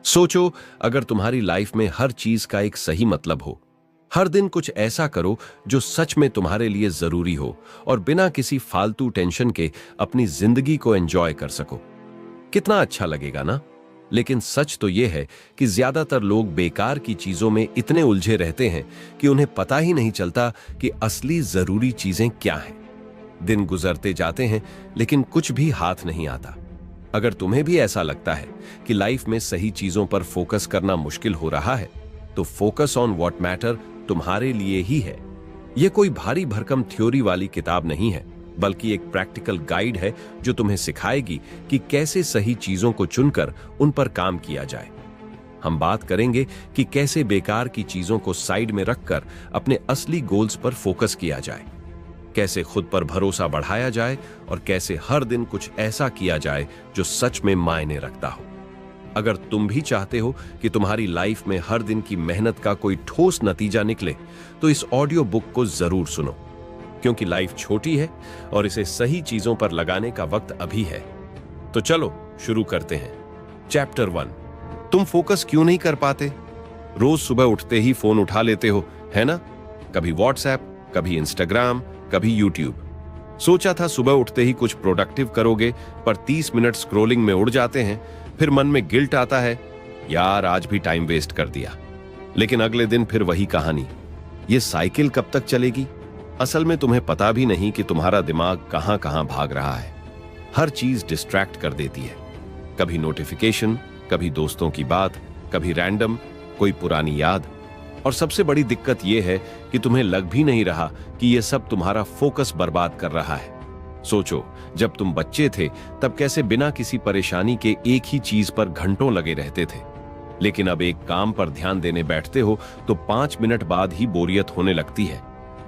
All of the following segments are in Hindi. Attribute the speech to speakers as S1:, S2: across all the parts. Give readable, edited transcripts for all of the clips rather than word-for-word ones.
S1: सोचो, अगर तुम्हारी लाइफ में हर चीज का एक सही मतलब हो। हर दिन कुछ ऐसा करो जो सच में तुम्हारे लिए जरूरी हो और बिना किसी फालतू टेंशन के अपनी जिंदगी को एंजॉय कर सको। कितना अच्छा लगेगा ना। लेकिन सच तो यह है कि ज्यादातर लोग बेकार की चीजों में इतने उलझे रहते हैं कि उन्हें पता ही नहीं चलता कि असली जरूरी चीजें क्या हैं। दिन गुजरते जाते हैं लेकिन कुछ भी हाथ नहीं आता। अगर तुम्हें भी ऐसा लगता है कि लाइफ में सही चीजों पर फोकस करना मुश्किल हो रहा है, तो फोकस ऑन व्हाट मैटर तुम्हारे लिए ही है। यह कोई भारी भरकम थ्योरी वाली किताब नहीं है, बल्कि एक प्रैक्टिकल गाइड है जो तुम्हें सिखाएगी कि कैसे सही चीजों को चुनकर उन पर काम किया जाए। हम बात करेंगे कि कैसे बेकार की चीजों को साइड में रखकर अपने असली गोल्स पर फोकस किया जाए, कैसे खुद पर भरोसा बढ़ाया जाए और कैसे हर दिन कुछ ऐसा किया जाए जो सच में मायने रखता हो। अगर तुम भी चाहते हो कि तुम्हारी लाइफ में हर दिन की मेहनत का कोई ठोस नतीजा निकले, तो इस ऑडियो बुक को जरूर सुनो, क्योंकि लाइफ छोटी है और इसे सही चीजों पर लगाने का वक्त अभी है। तो चलो शुरू करते हैं। चैप्टर 1, तुम फोकस क्यों नहीं कर पाते? रोज सुबह उठते ही फोन उठा लेते हो, है ना? कभी व्हाट्सएप, कभी इंस्टाग्राम, कभी यूट्यूब। सोचा था सुबह उठते ही कुछ प्रोडक्टिव करोगे, पर 30 मिनट स्क्रॉलिंग में उड़ जाते हैं। फिर मन में गिल्ट आता है, यार आज भी टाइम वेस्ट कर दिया। लेकिन अगले दिन फिर वही कहानी। ये साइकिल कब तक चलेगी? असल में तुम्हें पता भी नहीं कि तुम्हारा दिमाग कहां कहां भाग रहा है। हर चीज डिस्ट्रैक्ट कर देती है। कभी नोटिफिकेशन, कभी दोस्तों की बात, कभी रैंडम कोई पुरानी याद। और सबसे बड़ी दिक्कत यह है कि तुम्हें लग भी नहीं रहा कि यह सब तुम्हारा फोकस बर्बाद कर रहा है। सोचो, जब तुम बच्चे थे तब कैसे बिना किसी परेशानी के एक ही चीज पर घंटों लगे रहते थे। लेकिन अब एक काम पर ध्यान देने बैठते हो तो 5 मिनट बाद ही बोरियत होने लगती है।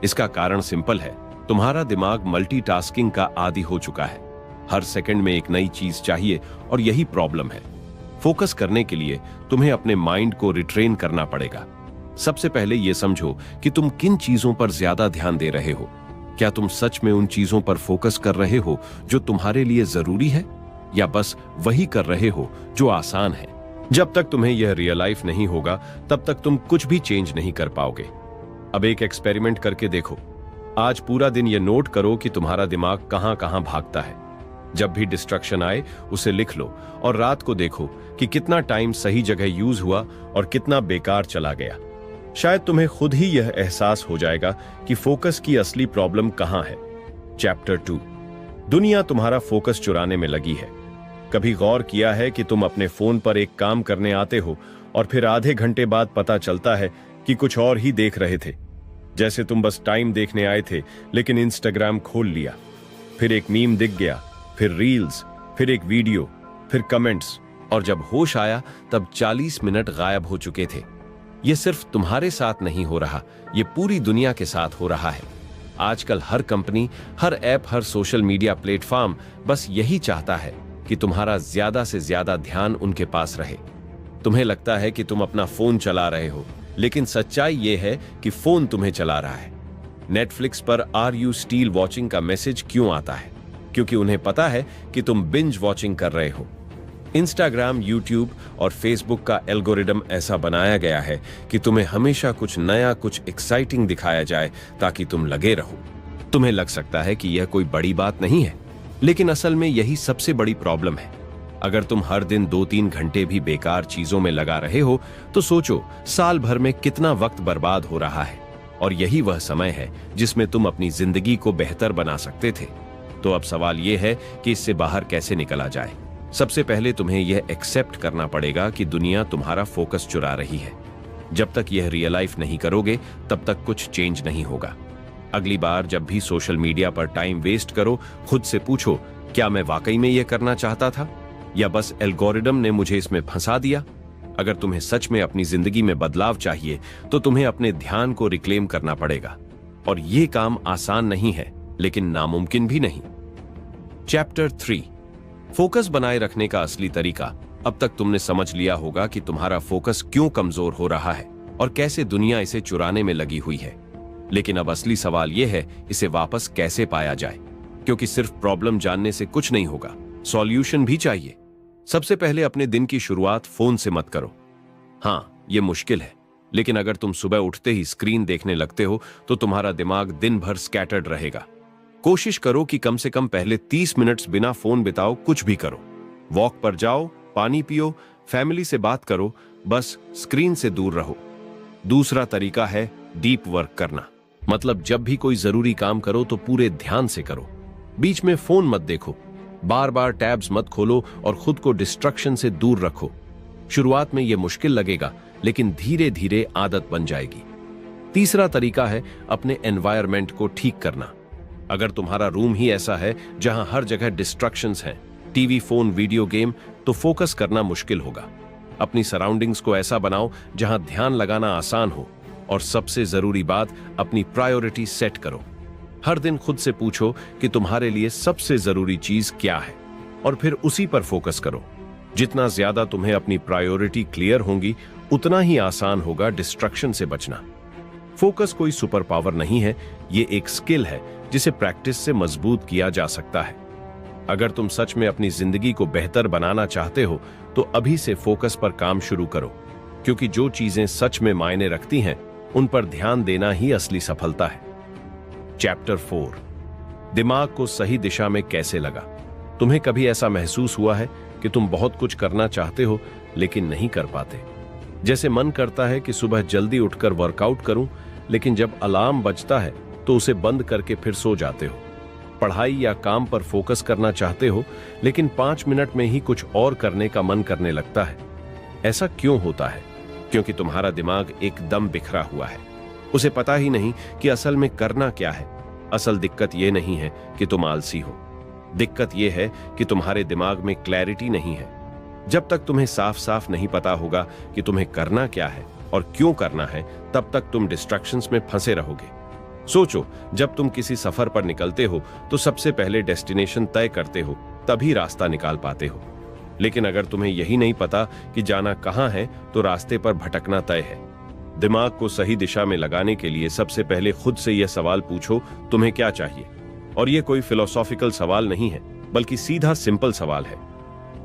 S1: इसका कारण सिंपल है, तुम्हारा दिमाग मल्टीटास्किंग का आदी हो चुका है। हर सेकंड में एक नई चीज चाहिए और यही प्रॉब्लम है। फोकस करने के लिए तुम्हें अपने माइंड को रिट्रेन करना पड़ेगा। सबसे पहले यह समझो कि तुम किन चीजों पर ज्यादा ध्यान दे रहे हो। क्या तुम सच में उन चीजों पर फोकस कर रहे हो जो तुम्हारे लिए जरूरी है, या बस वही कर रहे हो जो आसान है? जब तक तुम्हें यह रियलाइज नहीं होगा, तब तक तुम कुछ भी चेंज नहीं कर पाओगे। अब एक एक्सपेरिमेंट करके देखो। आज पूरा दिन यह नोट करो कि तुम्हारा दिमाग कहां कहां भागता है। जब भी डिस्ट्रक्शन आए उसे लिख लो और रात को देखो कि कितना टाइम सही जगह यूज हुआ और कितना बेकार चला गया। शायद तुम्हें खुद ही यह एहसास हो जाएगा कि फोकस की असली प्रॉब्लम कहां है। चैप्टर 2, दुनिया तुम्हारा फोकस चुराने में लगी है। कभी गौर किया है कि तुम अपने फोन पर एक काम करने आते हो और फिर आधे घंटे बाद पता चलता है कि कुछ और ही देख रहे थे। जैसे तुम बस टाइम देखने आए थे, लेकिन इंस्टाग्राम खोल लिया, फिर एक मीम दिख गया, फिर रील्स, फिर एक वीडियो, फिर कमेंट्स, और जब होश आया तब 40 मिनट गायब हो चुके थे। यह सिर्फ तुम्हारे साथ नहीं हो रहा, यह पूरी दुनिया के साथ हो रहा है। आजकल हर कंपनी, हर ऐप, हर सोशल मीडिया प्लेटफॉर्म बस यही चाहता है कि तुम्हारा ज्यादा से ज्यादा ध्यान उनके पास रहे। तुम्हें लगता है कि तुम अपना फोन चला रहे हो, लेकिन सच्चाई यह है कि फोन तुम्हें चला रहा है। नेटफ्लिक्स पर आर यू स्टिल वॉचिंग का मैसेज क्यों आता है? क्योंकि उन्हें पता है कि तुम बिंज वॉचिंग कर रहे हो। इंस्टाग्राम, यूट्यूब और फेसबुक का एल्गोरिदम ऐसा बनाया गया है कि तुम्हें हमेशा कुछ नया, कुछ एक्साइटिंग दिखाया जाए ताकि तुम लगे रहो। तुम्हें लग सकता है कि यह कोई बड़ी बात नहीं है, लेकिन असल में यही सबसे बड़ी प्रॉब्लम है। अगर तुम हर दिन 2-3 घंटे भी बेकार चीजों में लगा रहे हो, तो सोचो साल भर में कितना वक्त बर्बाद हो रहा है। और यही वह समय है जिसमें तुम अपनी जिंदगी को बेहतर बना सकते थे। तो अब सवाल यह है कि इससे बाहर कैसे निकला जाए। सबसे पहले तुम्हें यह एक्सेप्ट करना पड़ेगा कि दुनिया तुम्हारा फोकस चुरा रही है। जब तक यह रियलाइज नहीं करोगे, तब तक कुछ चेंज नहीं होगा। अगली बार जब भी सोशल मीडिया पर टाइम वेस्ट करो, खुद से पूछो, क्या मैं वाकई में यह करना चाहता था, या बस एल्गोरिदम ने मुझे इसमें फंसा दिया? अगर तुम्हें सच में अपनी जिंदगी में बदलाव चाहिए, तो तुम्हें अपने ध्यान को रिक्लेम करना पड़ेगा। और यह काम आसान नहीं है, लेकिन नामुमकिन भी नहीं। चैप्टर 3, फोकस बनाए रखने का असली तरीका। अब तक तुमने समझ लिया होगा कि तुम्हारा फोकस क्यों कमजोर हो रहा है और कैसे दुनिया इसे चुराने में लगी हुई है। लेकिन अब असली सवाल यह है, इसे वापस कैसे पाया जाए? क्योंकि सिर्फ प्रॉब्लम जानने से कुछ नहीं होगा, सॉल्यूशन भी चाहिए। सबसे पहले अपने दिन की शुरुआत फोन से मत करो। हाँ, ये मुश्किल है, लेकिन अगर तुम सुबह उठते ही स्क्रीन देखने लगते हो तो तुम्हारा दिमाग दिन भर स्कैटर्ड रहेगा। कोशिश करो कि कम से कम पहले 30 मिनट्स बिना फोन बिताओ, कुछ भी करो। वॉक पर जाओ, पानी पियो, फैमिली से बात करो, बस स्क्रीन से दूर रहो। दूसरा तरीका है डीप वर्क करना। मतलब जब भी कोई जरूरी काम करो तो पूरे ध्यान से करो। बीच में फोन मत देखो, बार बार टैब्स मत खोलो और खुद को डिस्ट्रक्शन से दूर रखो। शुरुआत में यह मुश्किल लगेगा, लेकिन धीरे धीरे आदत बन जाएगी। तीसरा तरीका है अपने एनवायरनमेंट को ठीक करना। अगर तुम्हारा रूम ही ऐसा है जहां हर जगह डिस्ट्रक्शंस हैं, टीवी, फोन, वीडियो गेम, तो फोकस करना मुश्किल होगा। अपनी सराउंडिंग्स को ऐसा बनाओ जहां ध्यान लगाना आसान हो। और सबसे जरूरी बात, अपनी प्रायोरिटी सेट करो। हर दिन खुद से पूछो कि तुम्हारे लिए सबसे जरूरी चीज क्या है, और फिर उसी पर फोकस करो। जितना ज्यादा तुम्हें अपनी प्रायोरिटी क्लियर होंगी, उतना ही आसान होगा डिस्ट्रक्शन से बचना। फोकस कोई सुपर पावर नहीं है, ये एक स्किल है जिसे प्रैक्टिस से मजबूत किया जा सकता है। अगर तुम सच में अपनी जिंदगी को बेहतर बनाना चाहते हो तो अभी से फोकस पर काम शुरू करो, क्योंकि जो चीजें सच में मायने रखती हैं उन पर ध्यान देना ही असली सफलता है। चैप्टर 4, दिमाग को सही दिशा में कैसे लगा। तुम्हें कभी ऐसा महसूस हुआ है कि तुम बहुत कुछ करना चाहते हो लेकिन नहीं कर पाते? जैसे मन करता है कि सुबह जल्दी उठकर वर्कआउट करूं, लेकिन जब अलार्म बजता है तो उसे बंद करके फिर सो जाते हो। पढ़ाई या काम पर फोकस करना चाहते हो, लेकिन 5 मिनट में ही कुछ और करने का मन करने लगता है। ऐसा क्यों होता है? क्योंकि तुम्हारा दिमाग एकदम बिखरा हुआ है। उसे पता ही नहीं कि असल में करना क्या है। असल दिक्कत यह नहीं है कि तुम आलसी हो, दिक्कत यह है कि तुम्हारे दिमाग में क्लैरिटी नहीं है। जब तक तुम्हें साफ साफ नहीं पता होगा कि तुम्हें करना क्या है और क्यों करना है, तब तक तुम डिस्ट्रैक्शंस में फंसे रहोगे। सोचो, जब तुम किसी सफर पर निकलते हो तो सबसे पहले डेस्टिनेशन तय करते हो, तभी रास्ता निकाल पाते हो। लेकिन अगर तुम्हें यही नहीं पता कि जाना कहां है, तो रास्ते पर भटकना तय है। दिमाग को सही दिशा में लगाने के लिए सबसे पहले खुद से यह सवाल पूछो, तुम्हें क्या चाहिए? और यह कोई फिलोसॉफिकल सवाल नहीं है, बल्कि सीधा सिंपल सवाल है।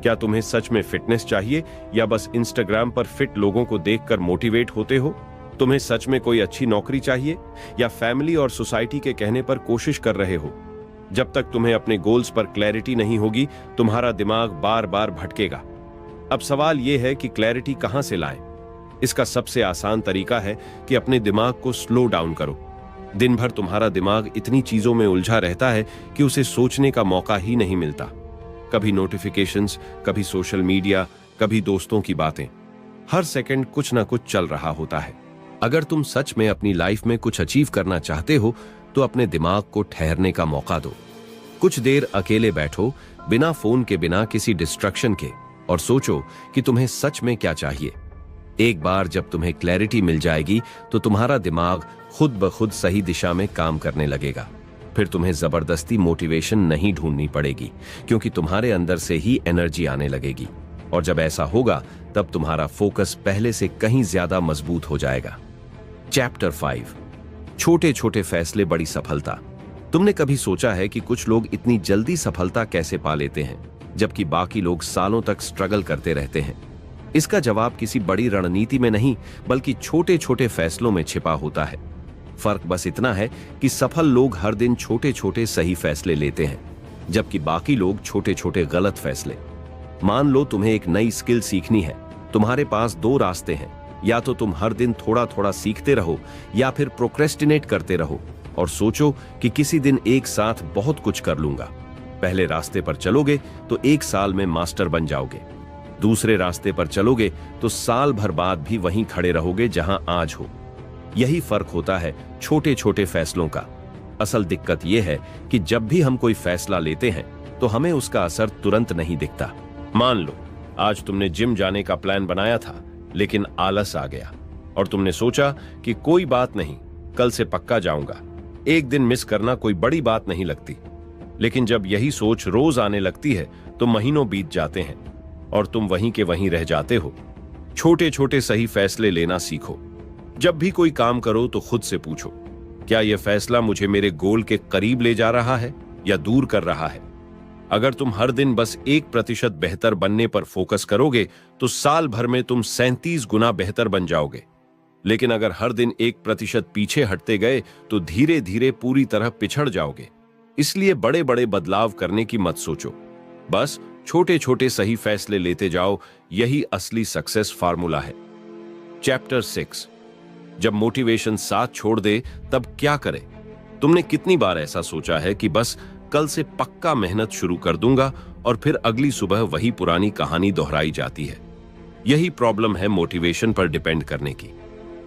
S1: क्या तुम्हें सच में फिटनेस चाहिए, या बस इंस्टाग्राम पर फिट लोगों को देखकर मोटिवेट होते हो? तुम्हें सच में कोई अच्छी नौकरी चाहिए, या फैमिली और सोसाइटी के कहने पर कोशिश कर रहे हो? जब तक तुम्हें अपने गोल्स पर क्लैरिटी नहीं होगी, तुम्हारा दिमाग बार बार भटकेगा। अब सवाल यह है कि क्लैरिटी कहां से लाएं? इसका सबसे आसान तरीका है कि अपने दिमाग को स्लो डाउन करो। दिन भर तुम्हारा दिमाग इतनी चीजों में उलझा रहता है कि उसे सोचने का मौका ही नहीं मिलता। कभी नोटिफिकेशंस, कभी सोशल मीडिया, कभी दोस्तों की बातें। हर सेकंड कुछ ना कुछ चल रहा होता है। अगर तुम सच में अपनी लाइफ में कुछ अचीव करना चाहते हो तो अपने दिमाग को ठहरने का मौका दो। कुछ देर अकेले बैठो, बिना फोन के, बिना किसी डिस्ट्रक्शन के, और सोचो कि तुम्हें सच में क्या चाहिए। एक बार जब तुम्हें क्लैरिटी मिल जाएगी तो तुम्हारा दिमाग खुद ब खुद सही दिशा में काम करने लगेगा। फिर तुम्हें जबरदस्ती मोटिवेशन नहीं ढूंढनी पड़ेगी, क्योंकि तुम्हारे अंदर से ही एनर्जी आने लगेगी। और जब ऐसा होगा तब तुम्हारा फोकस पहले से कहीं ज्यादा मजबूत हो जाएगा। चैप्टर 5, छोटे छोटे फैसले बड़ी सफलता। तुमने कभी सोचा है कि कुछ लोग इतनी जल्दी सफलता कैसे पा लेते हैं, जबकि बाकी लोग सालों तक स्ट्रगल करते रहते हैं? इसका जवाब किसी बड़ी रणनीति में नहीं, बल्कि छोटे छोटे फैसलों में छिपा होता है। फर्क बस इतना है कि सफल लोग हर दिन छोटे छोटे सही फैसले लेते हैं, जबकि बाकी लोग छोटे छोटे गलत फैसले। मान लो तुम्हें एक नई स्किल सीखनी है। तुम्हारे पास 2 रास्ते हैं, या तो तुम हर दिन थोड़ा थोड़ा सीखते रहो, या फिर प्रोक्रेस्टिनेट करते रहो और सोचो कि किसी दिन एक साथ बहुत कुछ कर लूंगा। पहले रास्ते पर चलोगे तो 1 साल में मास्टर बन जाओगे। दूसरे रास्ते पर चलोगे तो साल भर बाद भी वहीं खड़े रहोगे जहां आज हो। यही फर्क होता है छोटे छोटे फैसलों का। असल दिक्कत यह है कि जब भी हम कोई फैसला लेते हैं तो हमें उसका असर तुरंत नहीं दिखता। मान लो आज तुमने जिम जाने का प्लान बनाया था, लेकिन आलस आ गया और तुमने सोचा कि कोई बात नहीं, कल से पक्का जाऊंगा। एक दिन मिस करना कोई बड़ी बात नहीं लगती, लेकिन जब यही सोच रोज आने लगती है तो महीनों बीत जाते हैं और तुम वहीं के वहीं रह जाते हो। छोटे छोटे सही फैसले लेना सीखो। जब भी कोई काम करो तो खुद से पूछो, क्या यह फैसला मुझे मेरे गोल के करीब ले जा रहा है या दूर कर रहा है? अगर तुम हर दिन बस 1% बेहतर बनने पर फोकस करोगे तो साल भर में तुम 37 गुना बेहतर बन जाओगे। लेकिन अगर हर दिन 1% पीछे हटते गए तो धीरे धीरे पूरी तरह पिछड़ जाओगे। इसलिए बड़े बड़े बदलाव करने की मत सोचो, बस छोटे छोटे सही फैसले लेते जाओ। यही असली सक्सेस फार्मूला है। चैप्टर 6, जब मोटिवेशन साथ छोड़ दे तब क्या करें। तुमने कितनी बार ऐसा सोचा है कि बस कल से पक्का मेहनत शुरू कर दूंगा और फिर अगली सुबह वही पुरानी कहानी दोहराई जाती है। यही प्रॉब्लम है मोटिवेशन पर डिपेंड करने की।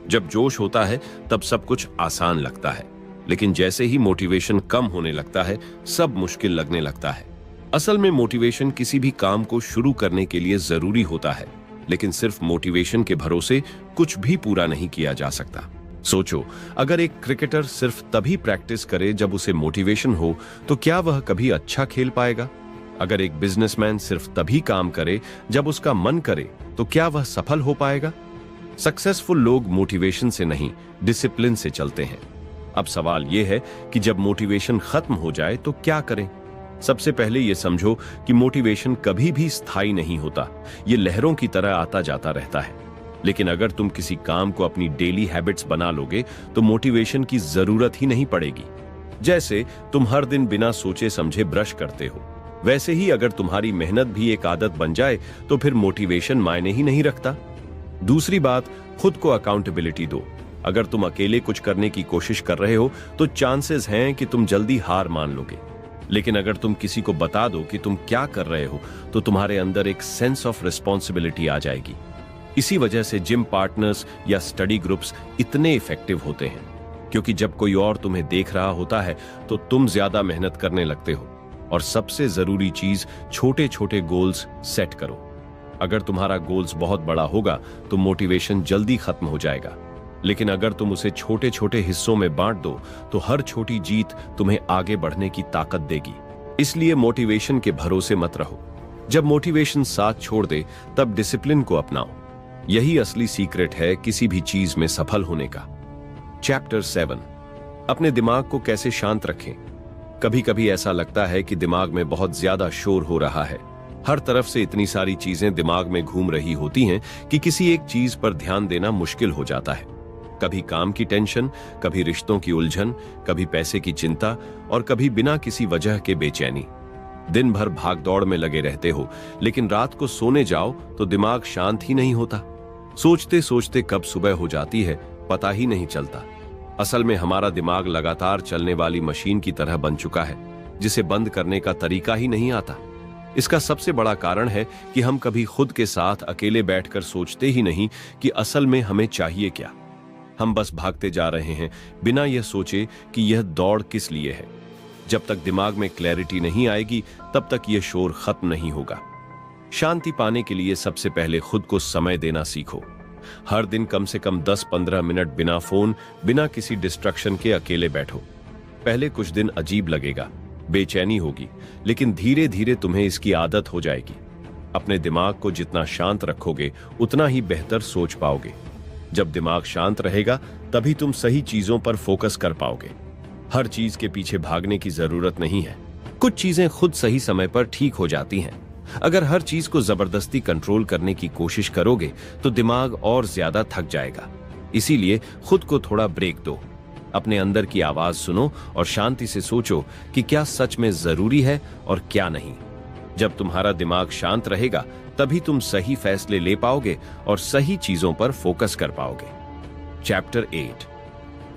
S1: जब जोश होता है तब सब कुछ आसान लगता है, लेकिन जैसे ही मोटिवेशन कम होने लगता है सब मुश्किल लगने लगता है। असल में मोटिवेशन किसी भी काम को शुरू करने के लिए जरूरी होता है, लेकिन सिर्फ मोटिवेशन के भरोसे कुछ भी पूरा नहीं किया जा सकता। सोचो, अगर एक क्रिकेटर सिर्फ तभी प्रैक्टिस करे जब उसे मोटिवेशन हो तो क्या वह कभी अच्छा खेल पाएगा? अगर एक बिजनेसमैन सिर्फ तभी काम करे जब उसका मन करे तो क्या वह सफल हो पाएगा? सक्सेसफुल लोग मोटिवेशन से नहीं, डिसिप्लिन से चलते हैं। अब सवाल यह है कि जब मोटिवेशन खत्म हो जाए तो क्या करें? सबसे पहले यह समझो कि मोटिवेशन कभी भी स्थायी नहीं होता, ये लहरों की तरह आता जाता रहता है। लेकिन अगर तुम किसी काम को अपनी डेली हैबिट्स बना लोगे तो मोटिवेशन की जरूरत ही नहीं पड़ेगी। जैसे तुम हर दिन बिना सोचे समझे ब्रश करते हो, वैसे ही अगर तुम्हारी मेहनत भी एक आदत बन जाए तो फिर मोटिवेशन मायने ही नहीं रखता। दूसरी बात, खुद को अकाउंटेबिलिटी दो। अगर तुम अकेले कुछ करने की कोशिश कर रहे हो तो चांसेस हैं कि तुम जल्दी हार मान लोगे। लेकिन अगर तुम किसी को बता दो कि तुम क्या कर रहे हो तो तुम्हारे अंदर एक सेंस ऑफ रिस्पॉन्सिबिलिटी आ जाएगी। इसी वजह से जिम पार्टनर्स या स्टडी ग्रुप्स इतने इफेक्टिव होते हैं, क्योंकि जब कोई और तुम्हें देख रहा होता है तो तुम ज्यादा मेहनत करने लगते हो। और सबसे जरूरी चीज, छोटे छोटे गोल्स सेट करो। अगर तुम्हारा गोल्स बहुत बड़ा होगा तो मोटिवेशन जल्दी खत्म हो जाएगा, लेकिन अगर तुम उसे छोटे छोटे हिस्सों में बांट दो तो हर छोटी जीत तुम्हें आगे बढ़ने की ताकत देगी। इसलिए मोटिवेशन के भरोसे मत रहो। जब मोटिवेशन साथ छोड़ दे तब डिसिप्लिन को अपनाओ। यही असली सीक्रेट है किसी भी चीज में सफल होने का। चैप्टर 7, अपने दिमाग को कैसे शांत रखें। कभी कभी ऐसा लगता है कि दिमाग में बहुत ज्यादा शोर हो रहा है। हर तरफ से इतनी सारी चीजें दिमाग में घूम रही होती हैं कि किसी एक चीज पर ध्यान देना मुश्किल हो जाता है। कभी काम की टेंशन, कभी रिश्तों की उलझन, कभी पैसे की चिंता और कभी बिना किसी वजह के बेचैनी। दिन भर भाग दौड़ में लगे रहते हो, लेकिन रात को सोने जाओ तो दिमाग शांत ही नहीं होता। सोचते सोचते कब सुबह हो जाती है पता ही नहीं चलता। असल में हमारा दिमाग लगातार चलने वाली मशीन की तरह बन चुका है, जिसे बंद करने का तरीका ही नहीं आता। इसका सबसे बड़ा कारण है कि हम कभी खुद के साथ अकेले बैठकर सोचते ही नहीं कि असल में हमें चाहिए क्या। हम बस भागते जा रहे हैं बिना यह सोचे कि यह दौड़ किस लिए है। जब तक दिमाग में क्लैरिटी नहीं आएगी तब तक यह शोर खत्म नहीं होगा। शांति पाने के लिए सबसे पहले खुद को समय देना सीखो। हर दिन कम से कम 10-15 मिनट बिना फोन, बिना किसी डिस्ट्रक्शन के अकेले बैठो। पहले कुछ दिन अजीब लगेगा, बेचैनी होगी, लेकिन धीरे धीरे तुम्हें इसकी आदत हो जाएगी। अपने दिमाग को जितना शांत रखोगे उतना ही बेहतर सोच पाओगे। जब दिमाग शांत रहेगा तभी तुम सही चीजों पर फोकस कर पाओगे। हर चीज के पीछे भागने की जरूरत नहीं है। कुछ चीजें खुद सही समय पर ठीक हो जाती हैं। अगर हर चीज को जबरदस्ती कंट्रोल करने की कोशिश करोगे तो दिमाग और ज्यादा थक जाएगा। इसीलिए खुद को थोड़ा ब्रेक दो। अपने अंदर की आवाज सुनो और शांति से सोचो कि क्या सच में जरूरी है और क्या नहीं। जब तुम्हारा दिमाग शांत रहेगा तभी तुम सही फैसले ले पाओगे और सही चीजों पर फोकस कर पाओगे। चैप्टर 8,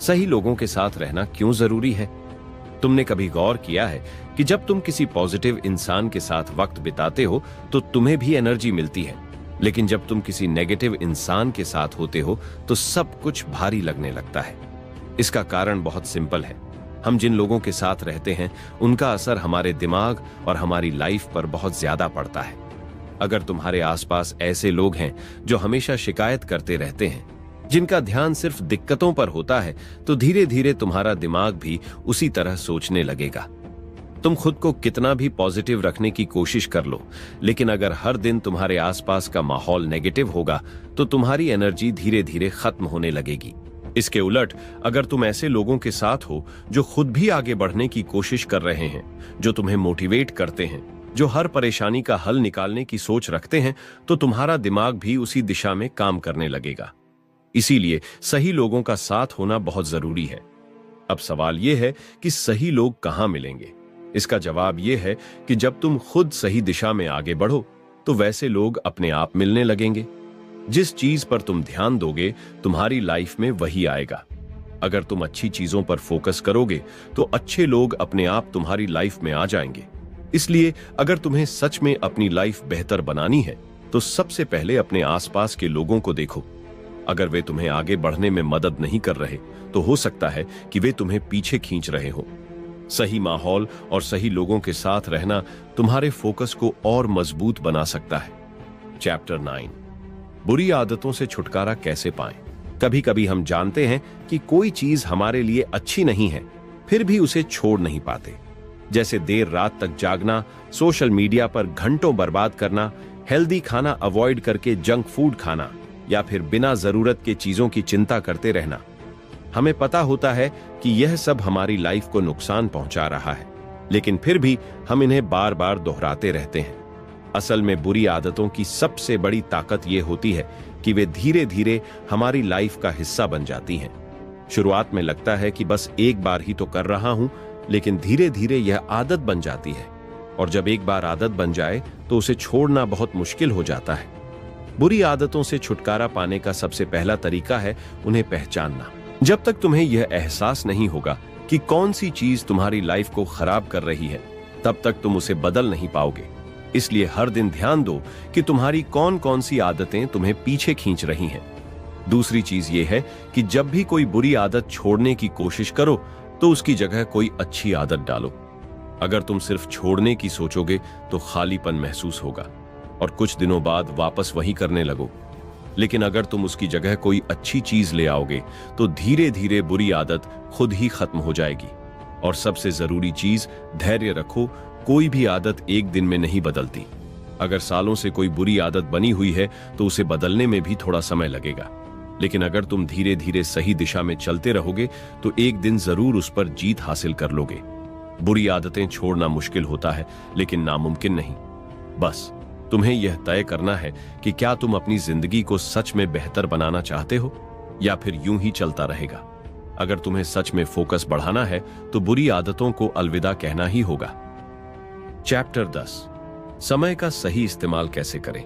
S1: सही लोगों के साथ रहना क्यों जरूरी है। तुमने कभी गौर किया है कि जब तुम किसी पॉजिटिव इंसान के साथ वक्त बिताते हो तो तुम्हें भी एनर्जी मिलती है, लेकिन जब तुम किसी नेगेटिव इंसान के साथ होते हो तो सब कुछ भारी लगने लगता है। इसका कारण बहुत सिंपल है। हम जिन लोगों के साथ रहते हैं उनका असर हमारे दिमाग और हमारी लाइफ पर बहुत ज्यादा पड़ता है। अगर तुम्हारे आसपास ऐसे लोग हैं जो हमेशा शिकायत करते रहते हैं, जिनका ध्यान सिर्फ दिक्कतों पर होता है, तो धीरे धीरे तुम्हारा दिमाग भी उसी तरह सोचने लगेगा। तुम खुद को कितना भी पॉजिटिव रखने की कोशिश कर लो, लेकिन अगर हर दिन तुम्हारे आसपास का माहौल नेगेटिव होगा तो तुम्हारी एनर्जी धीरे धीरे खत्म होने लगेगी। इसके उलट अगर तुम ऐसे लोगों के साथ हो जो खुद भी आगे बढ़ने की कोशिश कर रहे हैं, जो तुम्हें मोटिवेट करते हैं, जो हर परेशानी का हल निकालने की सोच रखते हैं, तो तुम्हारा दिमाग भी उसी दिशा में काम करने लगेगा। इसीलिए सही लोगों का साथ होना बहुत जरूरी है। अब सवाल यह है कि सही लोग कहां मिलेंगे? इसका जवाब यह है कि जब तुम खुद सही दिशा में आगे बढ़ो तो वैसे लोग अपने आप मिलने लगेंगे। जिस चीज पर तुम ध्यान दोगे तुम्हारी लाइफ में वही आएगा। अगर तुम अच्छी चीजों पर फोकस करोगे तो अच्छे लोग अपने आप तुम्हारी लाइफ में आ जाएंगे। इसलिए अगर तुम्हें सच में अपनी लाइफ बेहतर बनानी है तो सबसे पहले अपने आसपास के लोगों को देखो। अगर वे तुम्हें आगे बढ़ने में मदद नहीं कर रहे तो हो सकता है कि वे तुम्हें पीछे खींच रहे हो। सही माहौल और सही लोगों के साथ रहना तुम्हारे फोकस को और मजबूत बना सकता है। चैप्टर 9, बुरी आदतों से छुटकारा कैसे पाएं? कभी कभी हम जानते हैं कि कोई चीज हमारे लिए अच्छी नहीं है, फिर भी उसे छोड़ नहीं पाते। जैसे देर रात तक जागना, सोशल मीडिया पर घंटों बर्बाद करना, हेल्दी खाना अवॉइड करके जंक फूड खाना, या फिर बिना जरूरत के चीजों की चिंता करते रहना। हमें पता होता है कि यह सब हमारी लाइफ को नुकसान पहुंचा रहा है, लेकिन फिर भी हम इन्हें बार बार दोहराते रहते हैं। असल में बुरी आदतों की सबसे बड़ी ताकत यह होती है कि वे धीरे धीरे हमारी लाइफ का हिस्सा बन जाती हैं। शुरुआत में लगता है कि बस एक बार ही तो कर रहा हूं, लेकिन धीरे धीरे यह आदत बन जाती है, और जब एक बार आदत बन जाए तो उसे छोड़ना बहुत मुश्किल हो जाता है। बुरी आदतों से छुटकारा पाने का सबसे पहला तरीका है उन्हें पहचानना। जब तक तुम्हें यह एहसास नहीं होगा कि कौन सी चीज तुम्हारी लाइफ को खराब कर रही है, तब तक तुम उसे बदल नहीं पाओगे। इसलिए हर दिन ध्यान दो कि तुम्हारी कौन कौन सी आदतें तुम्हें पीछे खींच रही हैं। दूसरी चीज यह है कि जब भी कोई बुरी आदत छोड़ने की कोशिश करो तो उसकी जगह कोई अच्छी आदत डालो। अगर तुम सिर्फ छोड़ने की सोचोगे तो खालीपन महसूस होगा और कुछ दिनों बाद वापस वही करने लगो। लेकिन अगर तुम उसकी जगह कोई अच्छी चीज ले आओगे तो धीरे धीरे बुरी आदत खुद ही खत्म हो जाएगी। और सबसे जरूरी चीज, धैर्य रखो। कोई भी आदत एक दिन में नहीं बदलती। अगर सालों से कोई बुरी आदत बनी हुई है तो उसे बदलने में भी थोड़ा समय लगेगा, लेकिन अगर तुम धीरे धीरे सही दिशा में चलते रहोगे तो एक दिन जरूर उस पर जीत हासिल कर लोगे। बुरी आदतें छोड़ना मुश्किल होता है, लेकिन नामुमकिन नहीं। बस तुम्हें यह तय करना है कि क्या तुम अपनी जिंदगी को सच में बेहतर बनाना चाहते हो या फिर यूं ही चलता रहेगा। अगर तुम्हें सच में फोकस बढ़ाना है तो बुरी आदतों को अलविदा कहना ही होगा। चैप्टर 10, समय का सही इस्तेमाल कैसे करें?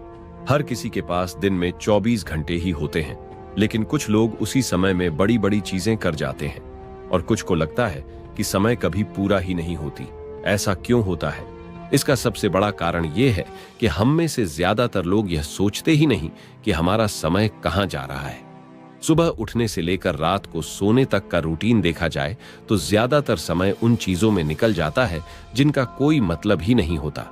S1: हर किसी के पास दिन में 24 घंटे ही होते हैं, लेकिन कुछ लोग उसी समय में बड़ी बड़ी चीजें कर जाते हैं और कुछ को लगता है कि समय कभी पूरा ही नहीं होती। ऐसा क्यों होता है? इसका सबसे बड़ा कारण यह है कि हम में से ज्यादातर लोग यह सोचते ही नहीं कि हमारा समय कहां जा रहा है। सुबह उठने से लेकर रात को सोने तक का रूटीन देखा जाए तो ज्यादातर समय उन चीजों में निकल जाता है जिनका कोई मतलब ही नहीं होता।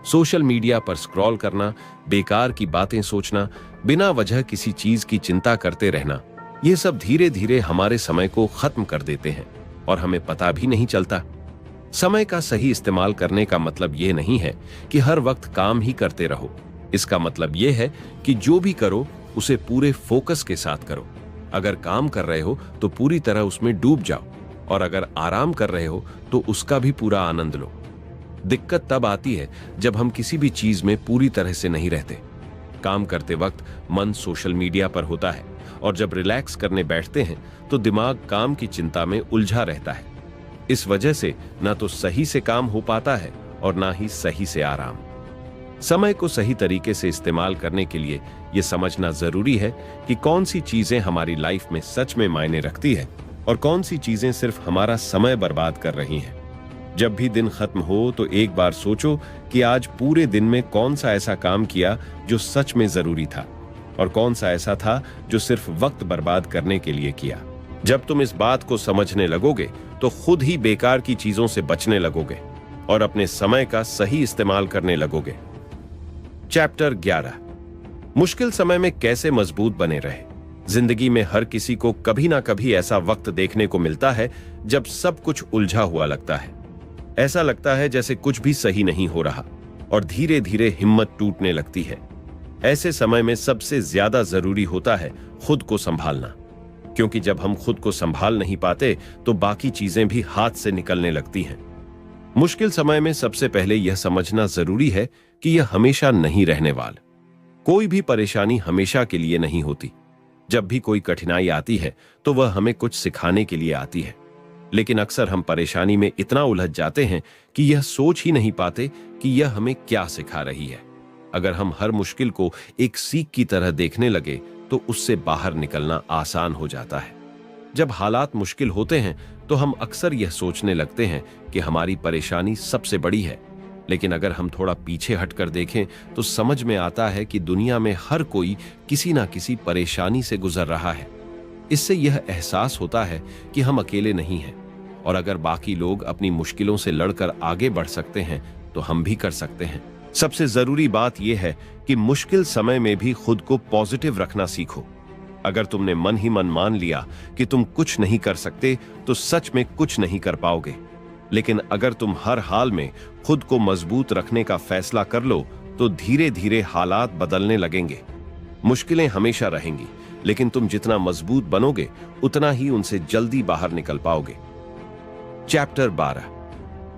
S1: सोशल मीडिया पर स्क्रॉल करना, बेकार की बातें सोचना, बिना वजह किसी चीज की चिंता करते रहना, ये सब धीरे धीरे हमारे समय को खत्म कर देते हैं और हमें पता भी नहीं चलता। समय का सही इस्तेमाल करने का मतलब यह नहीं है कि हर वक्त काम ही करते रहो। इसका मतलब यह है कि जो भी करो उसे पूरे फोकस के साथ करो। अगर काम कर रहे हो तो पूरी तरह उसमें डूब जाओ, और अगर आराम कर रहे हो तो उसका भी पूरा आनंद लो। दिक्कत तब आती है जब हम किसी भी चीज में पूरी तरह से नहीं रहते। काम करते वक्त मन सोशल मीडिया पर होता है, और जब रिलैक्स करने बैठते हैं तो दिमाग काम की चिंता में उलझा रहता है। इस वजह से ना तो सही से काम हो पाता है और ना ही सही से आराम। समय को सही तरीके से इस्तेमाल करने के लिए यह समझना जरूरी है कि कौन सी चीजें हमारी लाइफ में सच में मायने रखती है और कौन सी चीजें सिर्फ हमारा समय बर्बाद कर रही हैं। जब भी दिन खत्म हो तो एक बार सोचो कि आज पूरे दिन में कौन सा ऐसा काम किया जो सच में जरूरी था और कौन सा ऐसा था जो सिर्फ वक्त बर्बाद करने के लिए किया। जब तुम इस बात को समझने लगोगे तो खुद ही बेकार की चीजों से बचने लगोगे और अपने समय का सही इस्तेमाल करने लगोगे। चैप्टर 11, मुश्किल समय में कैसे मजबूत बने रहे। जिंदगी में हर किसी को कभी ना कभी ऐसा वक्त देखने को मिलता है जब सब कुछ उलझा हुआ लगता है। ऐसा लगता है जैसे कुछ भी सही नहीं हो रहा और धीरे धीरे हिम्मत टूटने लगती है। ऐसे समय में सबसे ज्यादा जरूरी होता है खुद को संभालना। क्योंकि जब हम खुद को संभाल नहीं पाते तो बाकी चीजें भी हाथ से निकलने लगती हैं। मुश्किल समय में सबसे पहले यह समझना जरूरी है कि यह हमेशा नहीं रहने वाला। कोई भी परेशानी हमेशा के लिए नहीं होती। जब भी कोई कठिनाई आती है तो वह हमें कुछ सिखाने के लिए आती है, लेकिन अक्सर हम परेशानी में इतना उलझ जाते हैं कि यह सोच ही नहीं पाते कि यह हमें क्या सिखा रही है। अगर हम हर मुश्किल को एक सीख की तरह देखने लगे तो उससे बाहर निकलना आसान हो जाता है। जब हालात मुश्किल होते हैं तो हम अक्सर यह सोचने लगते हैं कि हमारी परेशानी सबसे बड़ी है, लेकिन अगर हम थोड़ा पीछे हटकर देखें तो समझ में आता है कि दुनिया में हर कोई किसी ना किसी परेशानी से गुजर रहा है। इससे यह एहसास होता है कि हम अकेले नहीं हैं, और अगर बाकी लोग अपनी मुश्किलों से लड़कर आगे बढ़ सकते हैं तो हम भी कर सकते हैं। सबसे जरूरी बात यह है कि मुश्किल समय में भी खुद को पॉजिटिव रखना सीखो। अगर तुमने मन ही मन मान लिया कि तुम कुछ नहीं कर सकते तो सच में कुछ नहीं कर पाओगे। लेकिन अगर तुम हर हाल में खुद को मजबूत रखने का फैसला कर लो तो धीरे धीरे हालात बदलने लगेंगे। मुश्किलें हमेशा रहेंगी, लेकिन तुम जितना मजबूत बनोगे उतना ही उनसे जल्दी बाहर निकल पाओगे। चैप्टर 12,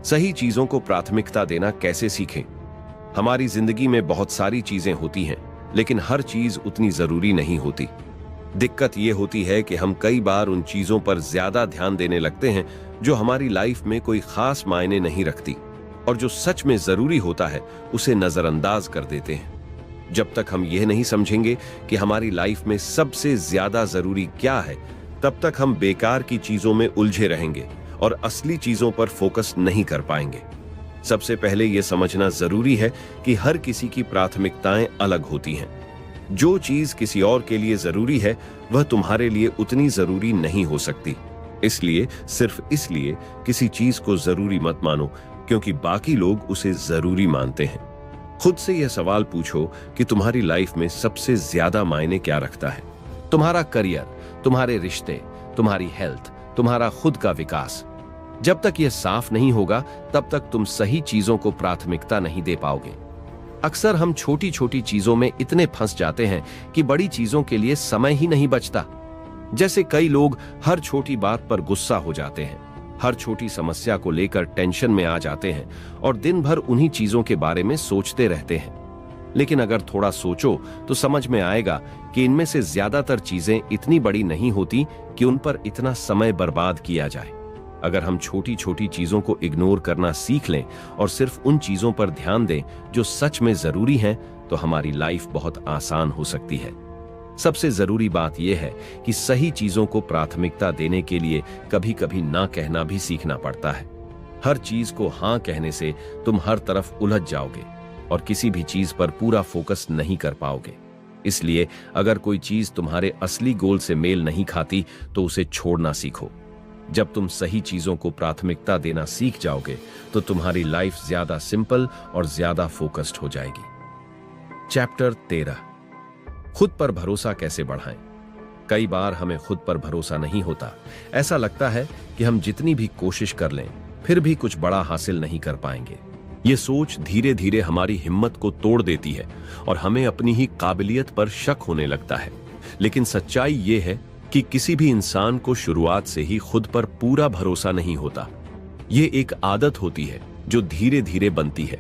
S1: सही चीजों को प्राथमिकता देना कैसे सीखें। हमारी जिंदगी में बहुत सारी चीजें होती हैं, लेकिन हर चीज उतनी जरूरी नहीं होती। दिक्कत यह होती है कि हम कई बार उन चीजों पर ज्यादा ध्यान देने लगते हैं जो हमारी लाइफ में कोई खास मायने नहीं रखती, और जो सच में जरूरी होता है उसे नजरअंदाज कर देते हैं। जब तक हम यह नहीं समझेंगे कि हमारी लाइफ में सबसे ज्यादा जरूरी क्या है, तब तक हम बेकार की चीजों में उलझे रहेंगे और असली चीजों पर फोकस नहीं कर पाएंगे। सबसे पहले यह समझना जरूरी है कि हर किसी की प्राथमिकताएं अलग होती हैं। जो चीज किसी और के लिए जरूरी है वह तुम्हारे लिए उतनी जरूरी नहीं हो सकती। इसलिए सिर्फ इसलिए किसी चीज को जरूरी मत मानो क्योंकि बाकी लोग उसे जरूरी मानते हैं। खुद से यह सवाल पूछो कि तुम्हारी लाइफ में सबसे ज्यादा मायने क्या रखता है। तुम्हारा करियर, तुम्हारे रिश्ते, तुम्हारी हेल्थ, तुम्हारा खुद का विकास। जब तक यह साफ नहीं होगा तब तक तुम सही चीजों को प्राथमिकता नहीं दे पाओगे। अक्सर हम छोटी छोटी चीजों में इतने फंस जाते हैं कि बड़ी चीजों के लिए समय ही नहीं बचता। जैसे कई लोग हर छोटी बात पर गुस्सा हो जाते हैं, हर छोटी समस्या को लेकर टेंशन में आ जाते हैं और दिन भर उन्हीं चीजों के बारे में सोचते रहते हैं। लेकिन अगर थोड़ा सोचो तो समझ में आएगा कि इनमें से ज्यादातर चीजें इतनी बड़ी नहीं होती कि उन पर इतना समय बर्बाद किया जाए। अगर हम छोटी छोटी चीजों को इग्नोर करना सीख लें और सिर्फ उन चीजों पर ध्यान दें जो सच में जरूरी हैं, तो हमारी लाइफ बहुत आसान हो सकती है। सबसे जरूरी बात यह है कि सही चीजों को प्राथमिकता देने के लिए कभी कभी ना कहना भी सीखना पड़ता है। हर चीज को हाँ कहने से तुम हर तरफ उलझ जाओगे और किसी भी चीज पर पूरा फोकस नहीं कर पाओगे। इसलिए अगर कोई चीज तुम्हारे असली गोल से मेल नहीं खाती तो उसे छोड़ना सीखो। जब तुम सही चीजों को प्राथमिकता देना सीख जाओगे तो तुम्हारी लाइफ ज्यादा सिंपल और ज्यादा फोकस्ड हो जाएगी। चैप्टर 13, खुद पर भरोसा कैसे बढ़ाएं। कई बार हमें खुद पर भरोसा नहीं होता। ऐसा लगता है कि हम जितनी भी कोशिश कर लें फिर भी कुछ बड़ा हासिल नहीं कर पाएंगे। ये सोच धीरे धीरे हमारी हिम्मत को तोड़ देती है और हमें अपनी ही काबिलियत पर शक होने लगता है। लेकिन सच्चाई ये है कि किसी भी इंसान को शुरुआत से ही खुद पर पूरा भरोसा नहीं होता। ये एक आदत होती है जो धीरे धीरे बनती है।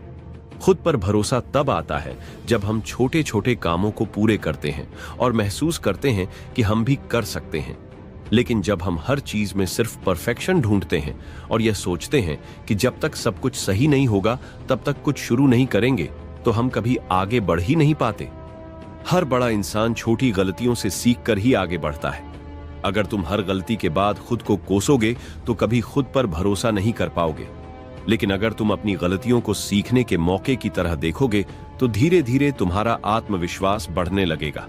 S1: खुद पर भरोसा तब आता है जब हम छोटे छोटे कामों को पूरे करते हैं और महसूस करते हैं कि हम भी कर सकते हैं। लेकिन जब हम हर चीज में सिर्फ परफेक्शन ढूंढते हैं और यह सोचते हैं कि जब तक सब कुछ सही नहीं होगा तब तक कुछ शुरू नहीं करेंगे, तो हम कभी आगे बढ़ ही नहीं पाते। हर बड़ा इंसान छोटी गलतियों से सीखकर ही आगे बढ़ता है। अगर तुम हर गलती के बाद खुद को कोसोगे तो कभी खुद पर भरोसा नहीं कर पाओगे। लेकिन अगर तुम अपनी गलतियों को सीखने के मौके की तरह देखोगे तो धीरे धीरे तुम्हारा आत्मविश्वास बढ़ने लगेगा।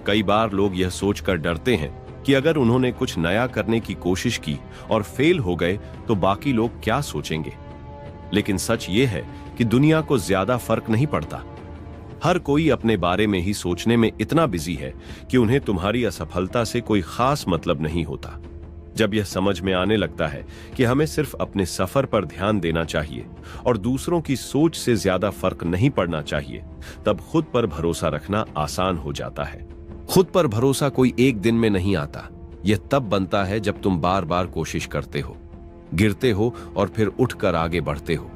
S1: कई बार लोग यह सोचकर डरते हैं कि अगर उन्होंने कुछ नया करने की कोशिश की और फेल हो गए तो बाकी लोग क्या सोचेंगे। लेकिन सच ये है कि दुनिया को ज्यादा फर्क नहीं पड़ता। हर कोई अपने बारे में ही सोचने में इतना बिजी है कि उन्हें तुम्हारी असफलता से कोई खास मतलब नहीं होता। जब यह समझ में आने लगता है कि हमें सिर्फ अपने सफर पर ध्यान देना चाहिए और दूसरों की सोच से ज्यादा फर्क नहीं पड़ना चाहिए, तब खुद पर भरोसा रखना आसान हो जाता है। खुद पर भरोसा कोई एक दिन में नहीं आता। यह तब बनता है जब तुम बार बार कोशिश करते हो, गिरते हो और फिर उठकर आगे बढ़ते हो।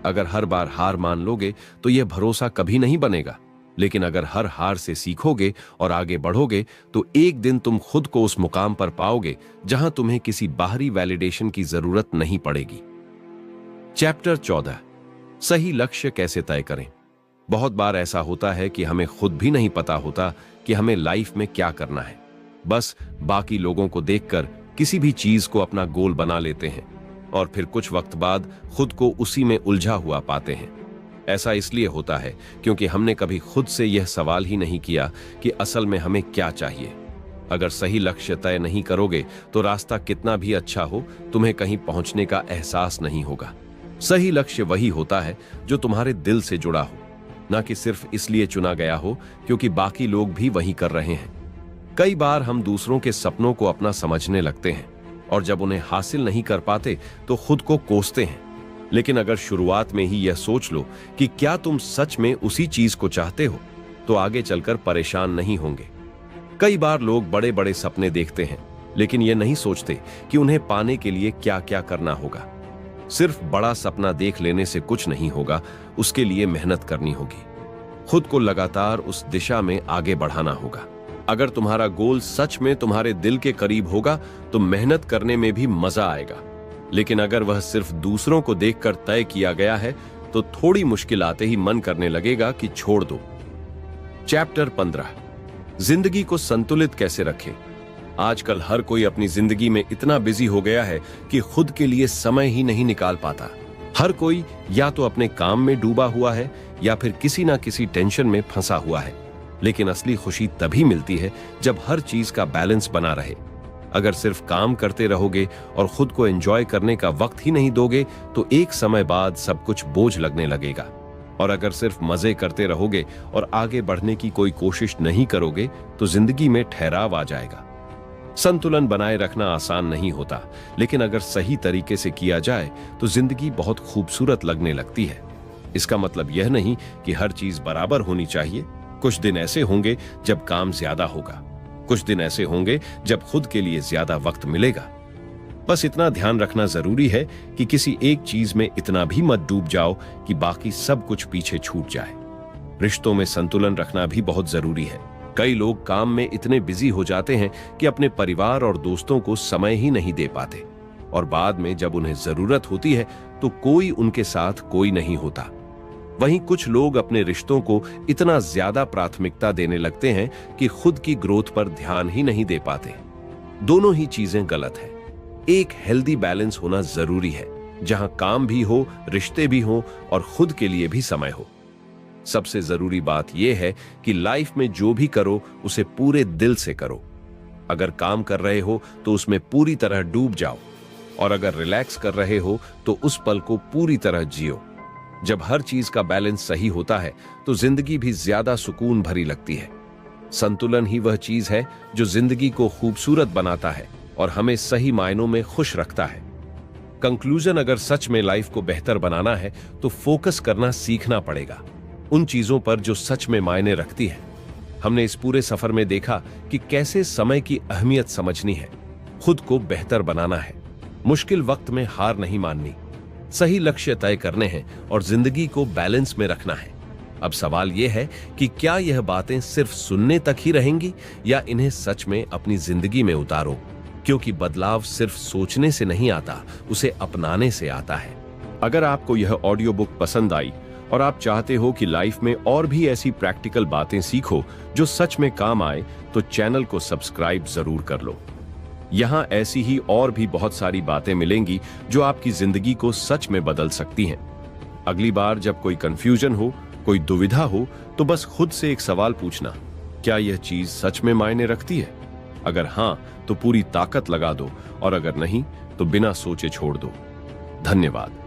S1: अगर हर बार हार मान लोगे तो यह भरोसा कभी नहीं बनेगा, लेकिन अगर हर हार से सीखोगे और आगे बढ़ोगे तो एक दिन तुम खुद को उस मुकाम पर पाओगे जहां तुम्हें किसी बाहरी वैलिडेशन की जरूरत नहीं पड़ेगी। चैप्टर 14, सही लक्ष्य कैसे तय करें। बहुत बार ऐसा होता है कि हमें खुद भी नहीं पता होता कि हमें लाइफ में क्या करना है। बस बाकी लोगों को देखकर किसी भी चीज को अपना गोल बना लेते हैं और फिर कुछ वक्त बाद खुद को उसी में उलझा हुआ पाते हैं। ऐसा इसलिए होता है क्योंकि हमने कभी खुद से यह सवाल ही नहीं किया कि असल में हमें क्या चाहिए। अगर सही लक्ष्य तय नहीं करोगे तो रास्ता कितना भी अच्छा हो, तुम्हें कहीं पहुंचने का एहसास नहीं होगा। सही लक्ष्य वही होता है जो तुम्हारे दिल से जुड़ा हो, ना कि सिर्फ इसलिए चुना गया हो क्योंकि बाकी लोग भी वही कर रहे हैं। कई बार हम दूसरों के सपनों को अपना समझने लगते हैं और जब उन्हें हासिल नहीं कर पाते तो खुद को कोसते हैं। लेकिन अगर शुरुआत में ही यह सोच लो कि क्या तुम सच में उसी चीज को चाहते हो, तो आगे चलकर परेशान नहीं होंगे। कई बार लोग बड़े बड़े सपने देखते हैं लेकिन यह नहीं सोचते कि उन्हें पाने के लिए क्या क्या करना होगा। सिर्फ बड़ा सपना देख लेने से कुछ नहीं होगा, उसके लिए मेहनत करनी होगी। खुद को लगातार उस दिशा में आगे बढ़ाना होगा। अगर तुम्हारा गोल सच में तुम्हारे दिल के करीब होगा तो मेहनत करने में भी मजा आएगा, लेकिन अगर वह सिर्फ दूसरों को देखकर तय किया गया है तो थोड़ी मुश्किल आते ही मन करने लगेगा कि छोड़ दो। चैप्टर 15, जिंदगी को संतुलित कैसे रखें। आजकल हर कोई अपनी जिंदगी में इतना बिजी हो गया है कि खुद के लिए समय ही नहीं निकाल पाता। हर कोई या तो अपने काम में डूबा हुआ है या फिर किसी ना किसी टेंशन में फंसा हुआ है। लेकिन असली खुशी तभी मिलती है जब हर चीज का बैलेंस बना रहे। अगर सिर्फ काम करते रहोगे और खुद को एंजॉय करने का वक्त ही नहीं दोगे तो एक समय बाद सब कुछ बोझ लगने लगेगा। और अगर सिर्फ मजे करते रहोगे और आगे बढ़ने की कोई कोशिश नहीं करोगे तो जिंदगी में ठहराव आ जाएगा। संतुलन बनाए रखना आसान नहीं होता, लेकिन अगर सही तरीके से किया जाए तो जिंदगी बहुत खूबसूरत लगने लगती है। इसका मतलब यह नहीं कि हर चीज बराबर होनी चाहिए। कुछ दिन ऐसे होंगे जब काम ज्यादा होगा, कुछ दिन ऐसे होंगे जब खुद के लिए ज्यादा वक्त मिलेगा। बस इतना ध्यान रखना जरूरी है कि किसी एक चीज में इतना भी मत डूब जाओ कि बाकी सब कुछ पीछे छूट जाए। रिश्तों में संतुलन रखना भी बहुत जरूरी है। कई लोग काम में इतने बिजी हो जाते हैं कि अपने परिवार और दोस्तों को समय ही नहीं दे पाते, और बाद में जब उन्हें जरूरत होती है तो कोई उनके साथ कोई नहीं होता। वहीं कुछ लोग अपने रिश्तों को इतना ज्यादा प्राथमिकता देने लगते हैं कि खुद की ग्रोथ पर ध्यान ही नहीं दे पाते। दोनों ही चीजें गलत हैं। एक हेल्दी बैलेंस होना जरूरी है, जहां काम भी हो, रिश्ते भी हो और खुद के लिए भी समय हो। सबसे जरूरी बात यह है कि लाइफ में जो भी करो उसे पूरे दिल से करो। अगर काम कर रहे हो तो उसमें पूरी तरह डूब जाओ, और अगर रिलैक्स कर रहे हो तो उस पल को पूरी तरह जियो। जब हर चीज का बैलेंस सही होता है तो जिंदगी भी ज्यादा सुकून भरी लगती है। संतुलन ही वह चीज है जो जिंदगी को खूबसूरत बनाता है और हमें सही मायनों में खुश रखता है। कंक्लूजन, अगर सच में लाइफ को बेहतर बनाना है तो फोकस करना सीखना पड़ेगा उन चीजों पर जो सच में मायने रखती है। हमने इस पूरे सफर में देखा कि कैसे समय की अहमियत समझनी है, खुद को बेहतर बनाना है, मुश्किल वक्त में हार नहीं माननी, सही लक्ष्य तय करने हैं और जिंदगी को बैलेंस में रखना है। अब सवाल यह है कि क्या यह बातें सिर्फ सुनने तक ही रहेंगी या इन्हें सच में अपनी जिंदगी में उतारो, क्योंकि बदलाव सिर्फ सोचने से नहीं आता, उसे अपनाने से आता है। अगर आपको यह ऑडियो बुक पसंद आई और आप चाहते हो कि लाइफ में और भी ऐसी प्रैक्टिकल बातें सीखो जो सच में काम आए, तो चैनल को सब्सक्राइब जरूर कर लो। यहाँ ऐसी ही और भी बहुत सारी बातें मिलेंगी जो आपकी जिंदगी को सच में बदल सकती हैं। अगली बार जब कोई कंफ्यूजन हो, कोई दुविधा हो, तो बस खुद से एक सवाल पूछना, क्या यह चीज सच में मायने रखती है? अगर हाँ तो पूरी ताकत लगा दो, और अगर नहीं तो बिना सोचे छोड़ दो। धन्यवाद।